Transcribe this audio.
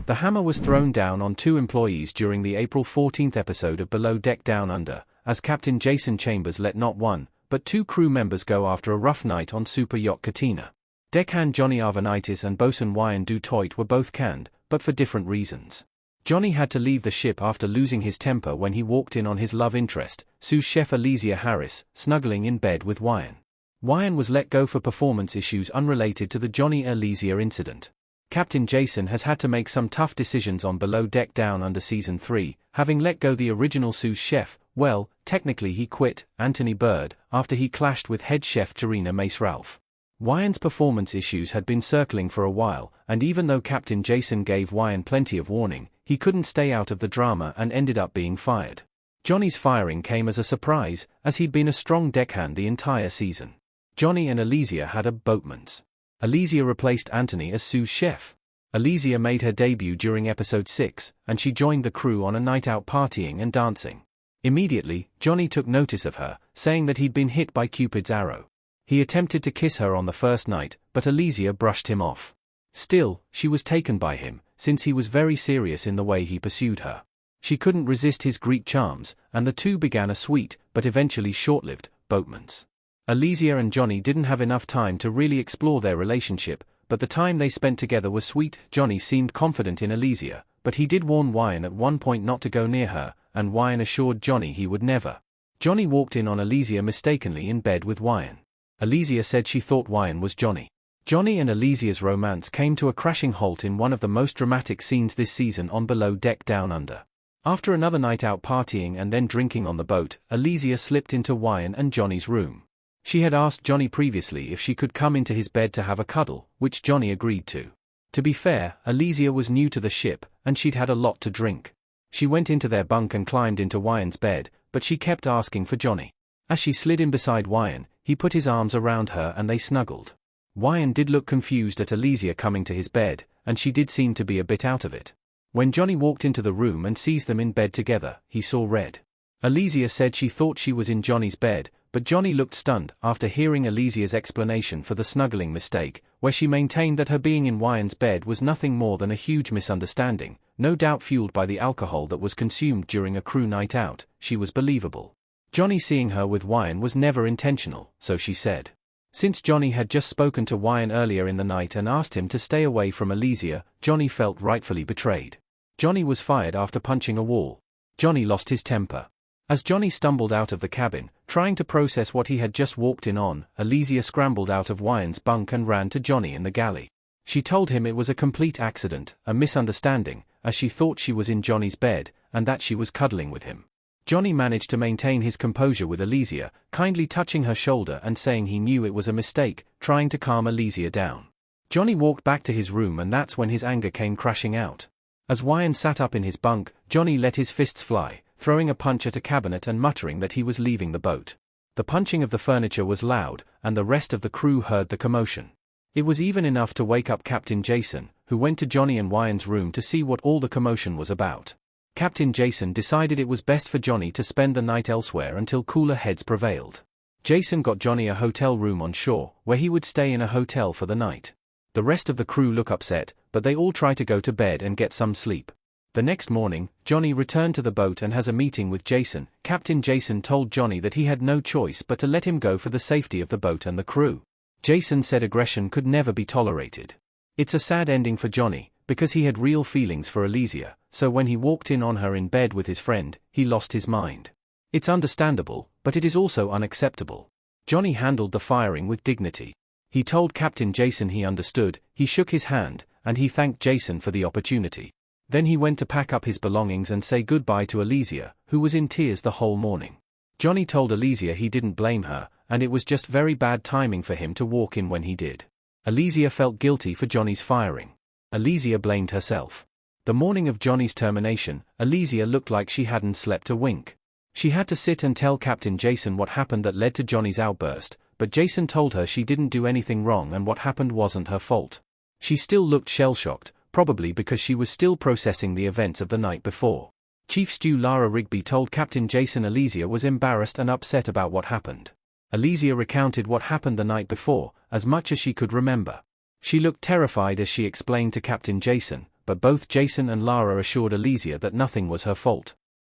The hammer was thrown down on 2 employees during the April 14th episode of Below Deck Down Under, as Captain Jason Chambers let not 1, but 2 crew members go after a rough night on super yacht Katina. Deckhand Johnny Arvanitis and bosun Wyan Du Toit were both canned, but for different reasons. Johnny had to leave the ship after losing his temper when he walked in on his love interest, sous chef Alesia Harris, snuggling in bed with Wyan. Wyan was let go for performance issues unrelated to the Johnny Alesia incident. Captain Jason has had to make some tough decisions on Below Deck Down Under Season 3, having let go the original sous chef, well, technically he quit, Anthony Bird, after he clashed with head chef Tarina Mace-Ralph. Wyan's performance issues had been circling for a while, and even though Captain Jason gave Wyan plenty of warning, he couldn't stay out of the drama and ended up being fired. Johnny's firing came as a surprise, as he'd been a strong deckhand the entire season. Johnny and Alesia had a boatman's. Alesia replaced Anthony as sous chef. Alesia made her debut during episode 6, and she joined the crew on a night out partying and dancing. Immediately, Johnny took notice of her, saying that he'd been hit by Cupid's arrow. He attempted to kiss her on the first night, but Alesia brushed him off. Still, she was taken by him, since he was very serious in the way he pursued her. She couldn't resist his Greek charms, and the two began a sweet, but eventually short-lived, boatman's. Alesia and Johnny didn't have enough time to really explore their relationship, but the time they spent together was sweet. Johnny seemed confident in Alesia, but he did warn Wyan at one point not to go near her, and Wyan assured Johnny he would never. Johnny walked in on Alesia mistakenly in bed with Wyan. Alesia said she thought Wyan was Johnny. Johnny and Alesia's romance came to a crashing halt in one of the most dramatic scenes this season on Below Deck Down Under. After another night out partying and then drinking on the boat, Alesia slipped into Wyan and Johnny's room. She had asked Johnny previously if she could come into his bed to have a cuddle, which Johnny agreed to. To be fair, Alesia was new to the ship, and she'd had a lot to drink. She went into their bunk and climbed into Wyan's bed, but she kept asking for Johnny. As she slid in beside Wyan, he put his arms around her and they snuggled. Wyan did look confused at Alesia coming to his bed, and she did seem to be a bit out of it. When Johnny walked into the room and sees them in bed together, he saw red. Alesia said she thought she was in Johnny's bed, but Johnny looked stunned after hearing Alesia's explanation for the snuggling mistake, where she maintained that her being in Wyan's bed was nothing more than a huge misunderstanding, no doubt fueled by the alcohol that was consumed during a crew night out. She was believable. Johnny seeing her with Wyan was never intentional, so she said. Since Johnny had just spoken to Wyan earlier in the night and asked him to stay away from Alesia, Johnny felt rightfully betrayed. Johnny was fired after punching a wall. Johnny lost his temper. As Johnny stumbled out of the cabin, trying to process what he had just walked in on, Alesia scrambled out of Wyan's bunk and ran to Johnny in the galley. She told him it was a complete accident, a misunderstanding, as she thought she was in Johnny's bed, and that she was cuddling with him. Johnny managed to maintain his composure with Alesia, kindly touching her shoulder and saying he knew it was a mistake, trying to calm Alesia down. Johnny walked back to his room and that's when his anger came crashing out. As Wyan sat up in his bunk, Johnny let his fists fly, throwing a punch at a cabinet and muttering that he was leaving the boat. The punching of the furniture was loud, and the rest of the crew heard the commotion. It was even enough to wake up Captain Jason, who went to Johnny and Wyan's room to see what all the commotion was about. Captain Jason decided it was best for Johnny to spend the night elsewhere until cooler heads prevailed. Jason got Johnny a hotel room on shore, where he would stay in a hotel for the night. The rest of the crew look upset, but they all try to go to bed and get some sleep. The next morning, Johnny returned to the boat and has a meeting with Jason. Captain Jason told Johnny that he had no choice but to let him go for the safety of the boat and the crew. Jason said aggression could never be tolerated. It's a sad ending for Johnny, because he had real feelings for Alesia, so when he walked in on her in bed with his friend, he lost his mind. It's understandable, but it is also unacceptable. Johnny handled the firing with dignity. He told Captain Jason he understood, he shook his hand, and he thanked Jason for the opportunity. Then he went to pack up his belongings and say goodbye to Alesia, who was in tears the whole morning. Johnny told Alesia he didn't blame her, and it was just very bad timing for him to walk in when he did. Alesia felt guilty for Johnny's firing. Alesia blamed herself. The morning of Johnny's termination, Alesia looked like she hadn't slept a wink. She had to sit and tell Captain Jason what happened that led to Johnny's outburst, but Jason told her she didn't do anything wrong and what happened wasn't her fault. She still looked shell-shocked, probably because she was still processing the events of the night before. Chief Stew Lara Rigby told Captain Jason Alesia was embarrassed and upset about what happened. Alesia recounted what happened the night before, as much as she could remember. She looked terrified as she explained to Captain Jason, but both Jason and Lara assured Alesia that nothing was her fault.